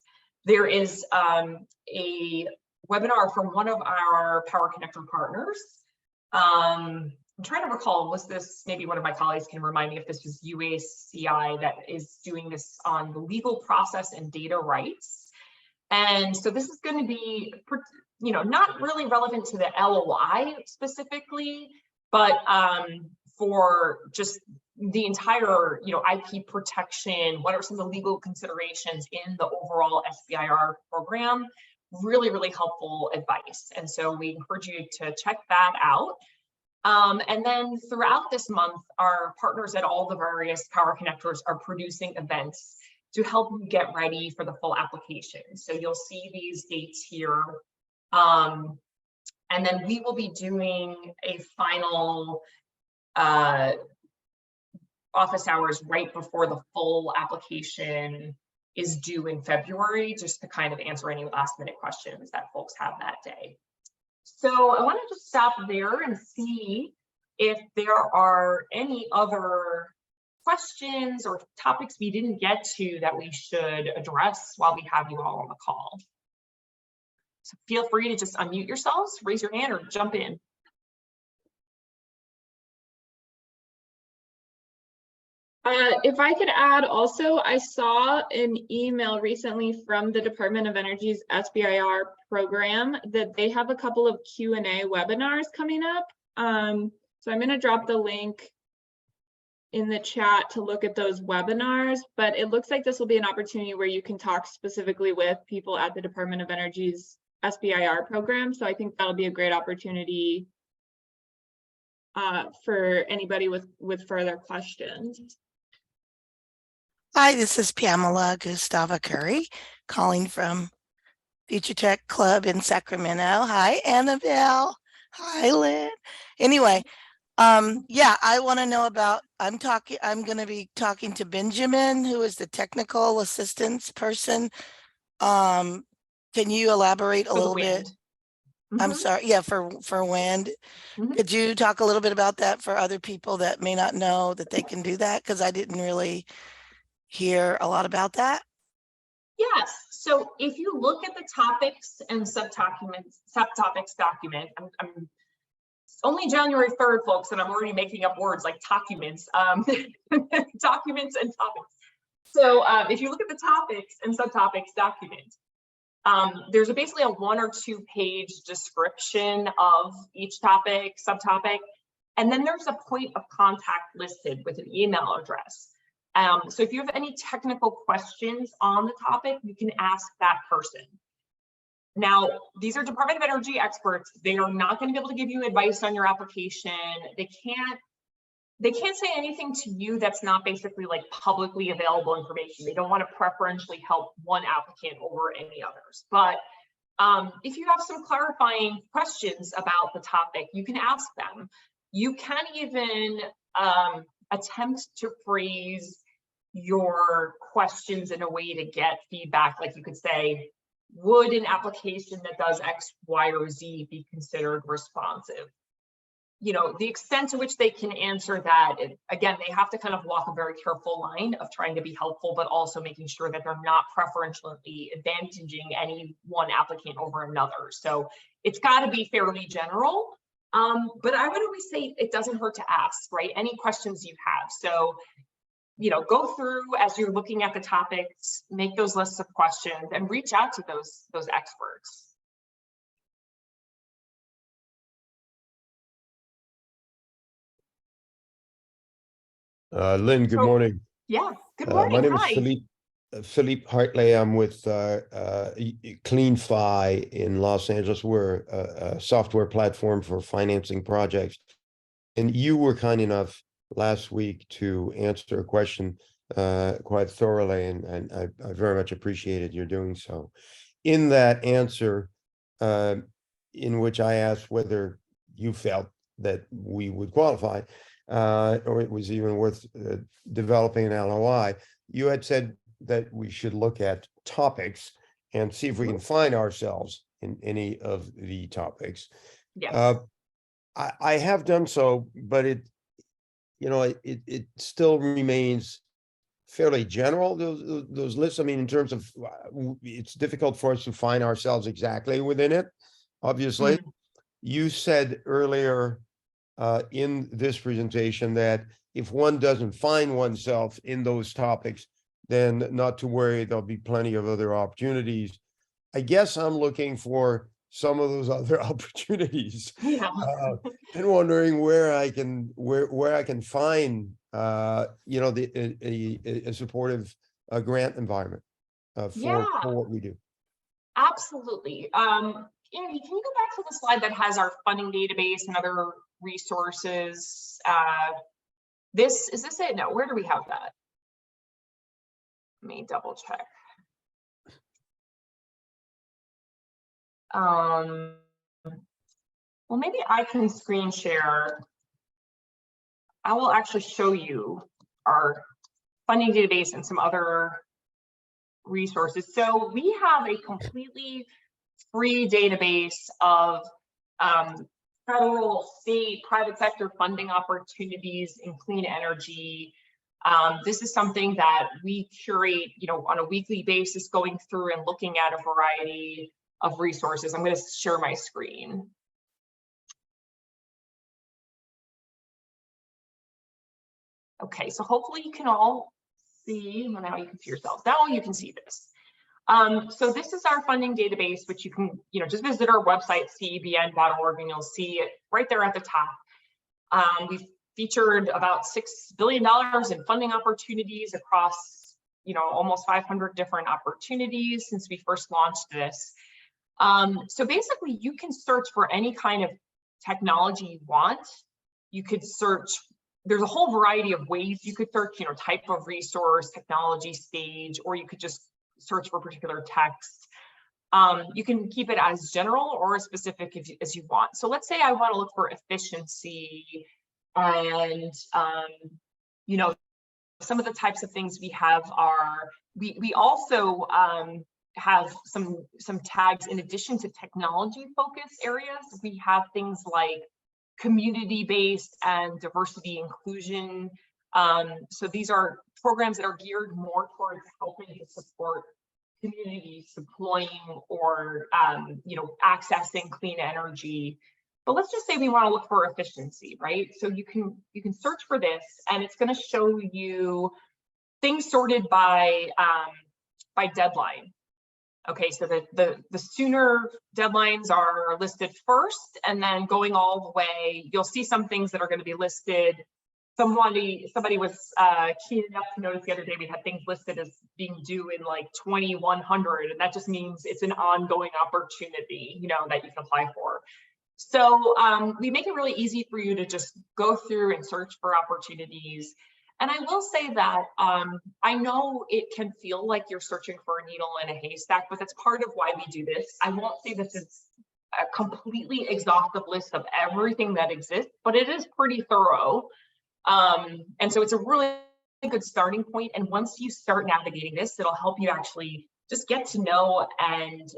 A: there is a webinar from one of our Power Connector partners. I'm trying to recall, was this, maybe one of my colleagues can remind me if this was UACI that is doing this on the legal process and data rights. And so this is going to be, you know, not really relevant to the LOI specifically, but for just the entire, you know, IP protection, what are some of the legal considerations in the overall SBIR program? Really, really helpful advice. And so we encourage you to check that out. And then throughout this month, our partners at all the various Power Connectors are producing events to help you get ready for the full application. So you'll see these dates here. And then we will be doing a final office hours right before the full application is due in February, just to kind of answer any last minute questions that folks have that day. So I wanted to stop there and see if there are any other questions or topics we didn't get to that we should address while we have you all on the call. So feel free to just unmute yourselves, raise your hand, or jump in.
I: If I could add also, I saw an email recently from the Department of Energy's SBIR program that they have a couple of Q&A webinars coming up. So I'm going to drop the link in the chat to look at those webinars, but it looks like this will be an opportunity where you can talk specifically with people at the Department of Energy's SBIR program. So I think that'll be a great opportunity for anybody with further questions.
J: Hi, this is Pamela Gustava Curry calling from Future Tech Club in Sacramento. Hi, Annabelle. Hi, Lynn. Anyway, yeah, I want to know about, I'm going to be talking to Benjamin, who is the technical assistance person. Can you elaborate a little bit? I'm sorry. Yeah, for wind. Could you talk a little bit about that for other people that may not know that they can do that? Because I didn't really hear a lot about that.
A: Yes. So if you look at the topics and subtopics document, I'm only January 3rd, folks, and I'm already making up words like documents, documents and topics. So if you look at the topics and subtopics document, there's basically a 1 or 2 page description of each topic, subtopic, and then there's a point of contact listed with an email address. So if you have any technical questions on the topic, you can ask that person. Now, these are Department of Energy experts. They are not going to be able to give you advice on your application. They can't say anything to you that's not basically like publicly available information. They don't want to preferentially help one applicant over any others. But if you have some clarifying questions about the topic, you can ask them. You can even attempt to phrase your questions in a way to get feedback. Like you could say, would an application that does X, Y, or Z be considered responsive? You know, the extent to which they can answer that, again, they have to kind of walk a very careful line of trying to be helpful, but also making sure that they're not preferentially advantaging any one applicant over another. So it's got to be fairly general. But I would always say it doesn't hurt to ask, right? Any questions you have. So, you know, go through as you're looking at the topics, make those lists of questions and reach out to those experts.
K: Lynn, good morning.
A: Yeah, good morning.
K: My name
A: Hi.
K: is Philippe Hartley. I'm with CleanFi in Los Angeles. We're a software platform for financing projects. And you were kind enough last week to answer a question quite thoroughly, and I very much appreciated your doing so. In that answer, in which I asked whether you felt that we would qualify, or it was even worth developing an LOI, you had said that we should look at topics and see if we can find ourselves in any of the topics.
A: Yes.
K: I have done so, but it still remains fairly general, those lists. I mean, in terms of, it's difficult for us to find ourselves exactly within it. obviously.
A: Mm.
K: You said earlier in this presentation that if one doesn't find oneself in those topics, then not to worry, there'll be plenty of other opportunities. I guess I'm looking for some of those other opportunities
A: Yeah.
K: and wondering where I can find a supportive grant environment
A: Yeah.
K: for what we do.
A: Absolutely. Andy, can you go back to the slide that has our funding database and other resources? Is this it? No, where do we have that? Let me double check. Well, maybe I can screen share. I will actually show you our funding database and some other resources. So we have a completely free database of federal, state, private sector funding opportunities in clean energy. This is something that we curate, on a weekly basis, going through and looking at a variety of resources. I'm going to share my screen. Okay, so hopefully you can all see. Well, now you can see yourselves. Now you can see this. So this is our funding database, which you can, just visit our website, CEBN.org, and you'll see it right there at the top. We've featured about $6 billion in funding opportunities across, almost 500 different opportunities since we first launched this. So basically, you can search for any kind of technology you want. You could search. There's a whole variety of ways you could search, type of resource, technology stage, or you could just search for particular text. You can keep it as general or as specific as you want. So let's say I want to look for efficiency and, some of the types of things we have are, we also have some tags in addition to technology focus areas. We have things like community-based and diversity inclusion. So these are programs that are geared more towards helping to support communities deploying or accessing clean energy. But let's just say we want to look for efficiency, right? So you can search for this, and it's going to show you things sorted by deadline. Okay, so the sooner deadlines are listed first, and then going all the way, you'll see some things that are going to be listed. Somebody was keen enough to notice the other day we had things listed as being due in like 2100, and that just means it's an ongoing opportunity, that you can apply for. So we make it really easy for you to just go through and search for opportunities. And I will say that I know it can feel like you're searching for a needle in a haystack, but that's part of why we do this. I won't say this is a completely exhaustive list of everything that exists, but it is pretty thorough. And so it's a really good starting point. And once you start navigating this, it'll help you actually just get to know and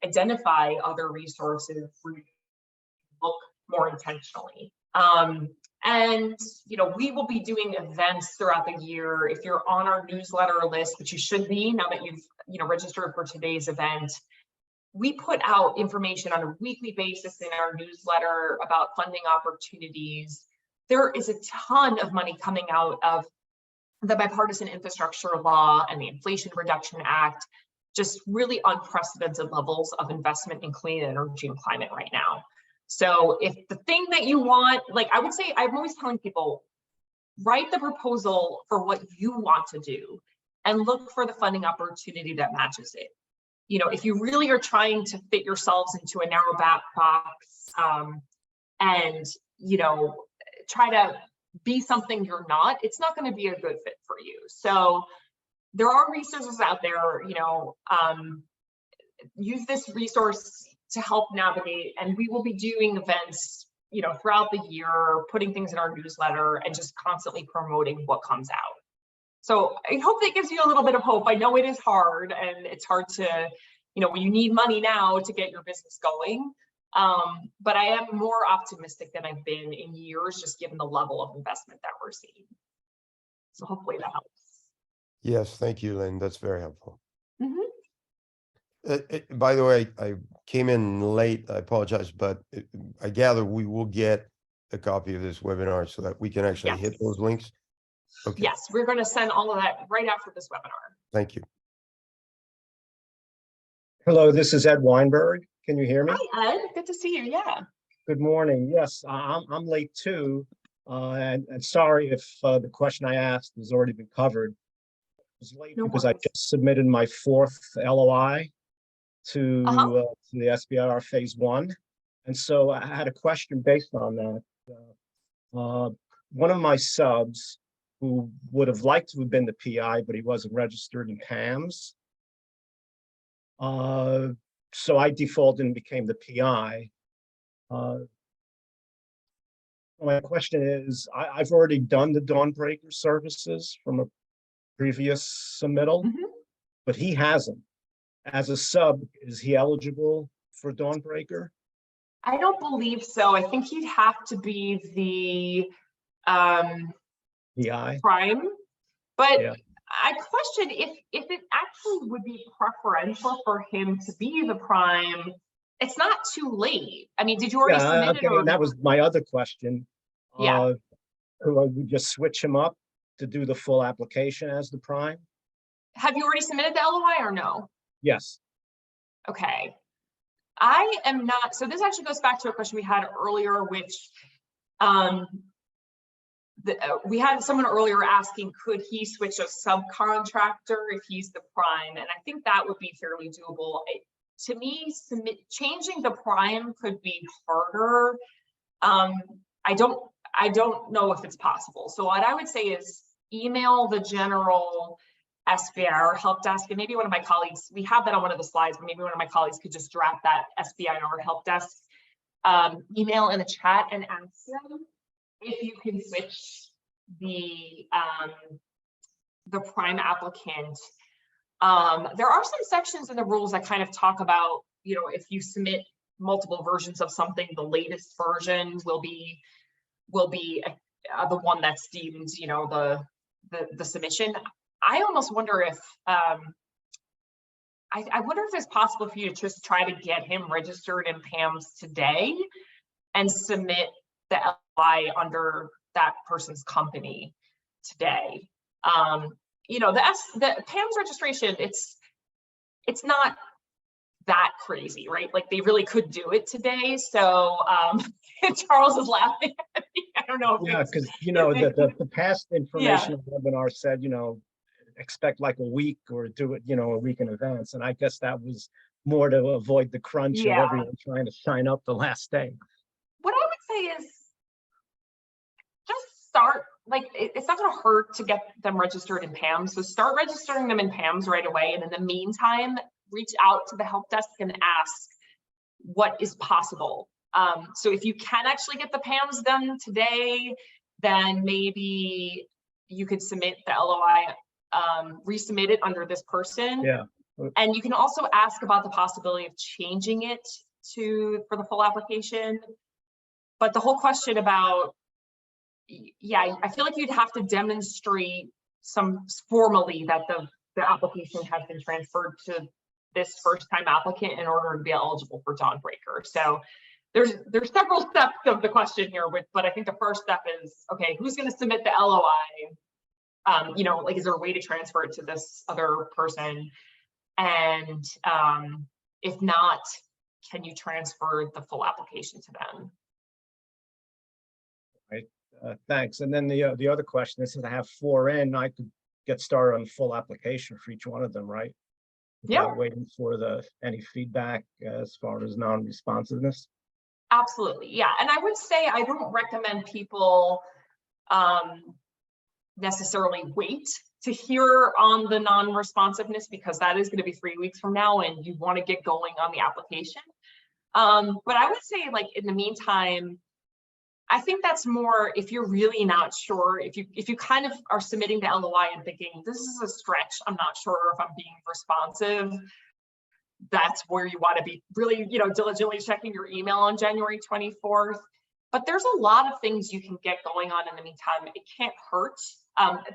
A: identify other resources where you look more intentionally. And we will be doing events throughout the year. If you're on our newsletter list, which you should be now that you've registered for today's event, we put out information on a weekly basis in our newsletter about funding opportunities. There is a ton of money coming out of the bipartisan infrastructure law and the Inflation Reduction Act, just really unprecedented levels of investment in clean energy and climate right now. So if the thing that you want, I would say, I'm always telling people, write the proposal for what you want to do and look for the funding opportunity that matches it. If you really are trying to fit yourselves into a narrow box and, try to be something you're not, it's not going to be a good fit for you. So there are resources out there, use this resource to help navigate, and we will be doing events, throughout the year, putting things in our newsletter and just constantly promoting what comes out. So I hope that gives you a little bit of hope. I know it is hard, and it's hard to, when you need money now to get your business going. But I am more optimistic than I've been in years, just given the level of investment that we're seeing. So hopefully that helps.
K: Yes, thank you, Lynn. That's very helpful.
A: Mm-hmm.
K: By the way, I came in late. I apologize, but I gather we will get a copy of this webinar so that we can actually hit
A: Yes.
K: those links. Okay.
A: Yes, we're going to send all of that right after this webinar.
K: Thank you.
L: Hello, this is Ed Weinberg. Can you hear me?
A: Hi, Ed. Good to see you. Yeah.
L: Good morning. Yes, I'm late too. And sorry if the question I asked has already been covered. I was late
A: No
L: because I
A: worries.
L: just submitted my 4th LOI to the SBIR phase 1. And so I had a question based on that. One of my subs who would have liked to have been the PI, but he wasn't registered in PAMS. So I defaulted and became the PI. My question is, I've already done the Dawnbreaker services from a previous submittal, but he hasn't. As a sub, is he eligible for Dawnbreaker?
A: I don't believe so. I think he'd have to be the
L: PI?
A: prime, but
L: Yeah.
A: I question if it actually would be preferential for him to be the prime. It's not too late. I mean, did you already submit it?
L: Okay,
A: Or...
L: and that was my other question.
A: Yeah.
L: Could we just switch him up to do the full application as the prime?
A: Have you already submitted the LOI or no?
L: Yes.
A: Okay. I am not, so this actually goes back to a question we had earlier, which we had someone earlier asking, could he switch a subcontractor if he's the prime? And I think that would be fairly doable. To me, changing the prime could be harder. I don't know if it's possible. So what I would say is email the general SBIR help desk, and maybe one of my colleagues, we have that on one of the slides, but maybe one of my colleagues could just drop that SBIR help desk email in the chat and ask them if you can switch the prime applicant. There are some sections in the rules that kind of talk about, you know, if you submit multiple versions of something, the latest version will be the one that's deemed, you know, the submission. I almost wonder if I wonder if it's possible for you to just try to get him registered in PAMS today and submit the LOI under that person's company today. You know, the PAMS registration, it's not that crazy, right? Like they really could do it today. So Charles is laughing at me. I don't know.
L: Yeah, because you know the past information of the webinar said, you know, expect like a week or do it, you know, a week in advance. And I guess that was more to avoid the crunch of everyone trying to sign up the last day.
A: What I would say is just start, like, it's not going to hurt to get them registered in PAMS. So start registering them in PAMS right away. And in the meantime, reach out to the help desk and ask what is possible. So if you can actually get the PAMS done today, then maybe you could submit the LOI, resubmit it under this person.
L: Yeah.
A: And you can also ask about the possibility of changing it for the full application. But the whole question about, yeah, I feel like you'd have to demonstrate formally that the application has been transferred to this first-time applicant in order to be eligible for Dawnbreaker. So there's several steps of the question here, but I think the first step is, okay, who's going to submit the LOI? You know, like, is there a way to transfer it to this other person? And if not, can you transfer the full application to them?
L: Right. Thanks. And then the other question is, since I have 4 in, I could get started on the full application for each one of them, right? Without waiting for any feedback as far as non-responsiveness.
A: Absolutely, yeah. And I would say I don't recommend people necessarily wait to hear on the non-responsiveness, because that is going to be 3 weeks from now and you want to get going on the application. But I would say, like, in the meantime, I think that's more if you're really not sure, if you kind of are submitting the LOI and thinking, this is a stretch, I'm not sure if I'm being responsive, that's where you want to be really, you know, diligently checking your email on January 24th. But there's a lot of things you can get going on in the meantime. It can't hurt.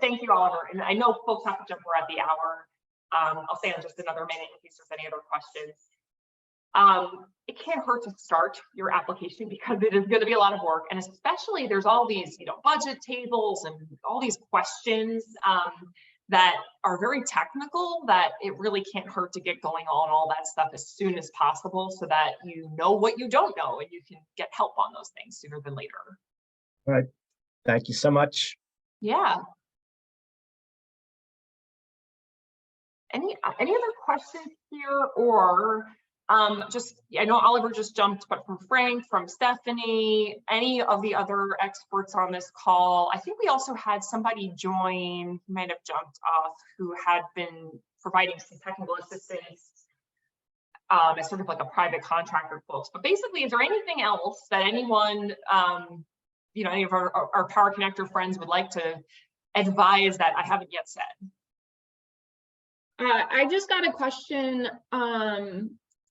A: Thank you, Oliver. And I know folks have to jump, we're at the hour. I'll stay on just another minute in case there's any other questions. It can't hurt to start your application because it is going to be a lot of work, and especially there's all these, budget tables and all these questions that are very technical, that it really can't hurt to get going on all that stuff as soon as possible so that you know what you don't know and you can get help on those things sooner than later.
L: All right. Thank you so much.
A: Yeah. Any other questions here, or I know Oliver just jumped, but from Frank, from Stephanie, any of the other experts on this call? I think we also had somebody join, who might have jumped off, who had been providing some technical assistance as sort of like a private contractor folks. But basically, is there anything else that anyone, any of our Power Connector friends would like to advise that I haven't yet said?
I: I just got a question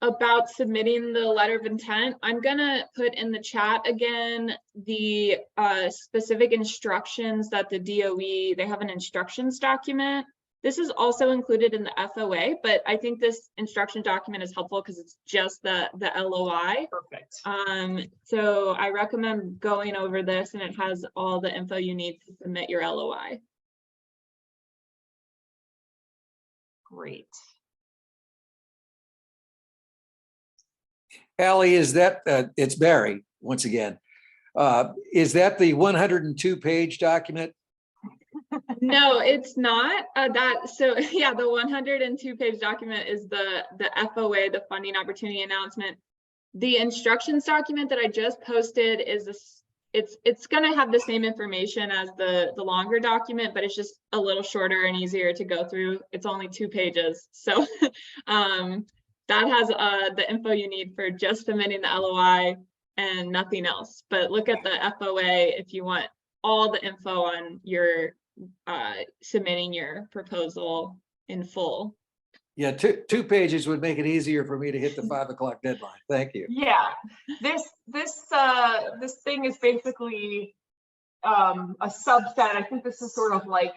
I: about submitting the letter of intent. I'm gonna put in the chat again the specific instructions that the DOE, they have an instructions document. This is also included in the FOA, but I think this instruction document is helpful because it's just the LOI.
A: Perfect.
I: So I recommend going over this, and it has all the info you need to submit your LOI.
A: Great.
D: Allie, is that, it's Barry, once again. Is that the 102-page document?
I: No, it's not. So yeah, the 102-page document is the FOA, the funding opportunity announcement. The instructions document that I just posted is this. It's going to have the same information as the longer document, but it's just a little shorter and easier to go through. It's only 2 pages, so that has the info you need for just submitting the LOI and nothing else. But look at the FOA if you want all the info on your submitting your proposal in full.
D: Yeah, two pages would make it easier for me to hit the 5 o'clock deadline. Thank you.
A: Yeah, this thing is basically a subset. I think this is sort of like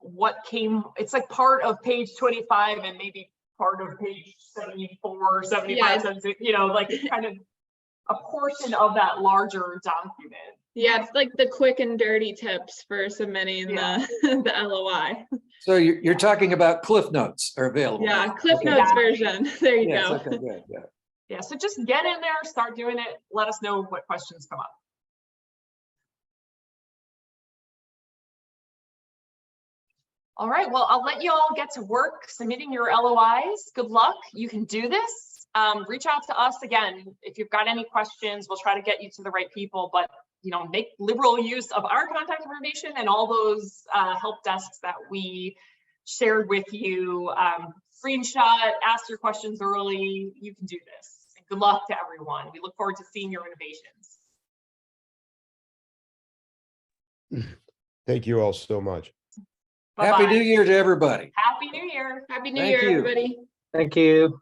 A: it's like part of page 25 and maybe part of page 74, 75,
I: Yes.
A: 76, like it's kind of a portion of that larger document.
I: Yeah, it's like the quick and dirty tips for submitting the LOI.
D: So you're talking about Cliff Notes are available.
I: Yeah, Cliff
D: Okay.
I: Notes version. There you
D: Yes,
I: go.
D: okay, good, yeah.
A: Yeah, so just get in there, start doing it. Let us know what questions come up. All right, well, I'll let you all get to work submitting your LOIs. Good luck. You can do this. Reach out to us again. If you've got any questions, we'll try to get you to the right people, but make liberal use of our contact information and all those help desks that we shared with you. Screenshot, ask your questions early. You can do this. And good luck to everyone. We look forward to seeing your innovations.
K: Thank you all so much.
D: Happy New Year to everybody.
A: Happy New Year.
I: Happy New
D: Thank
I: Year,
D: you.
I: everybody.
F: Thank you.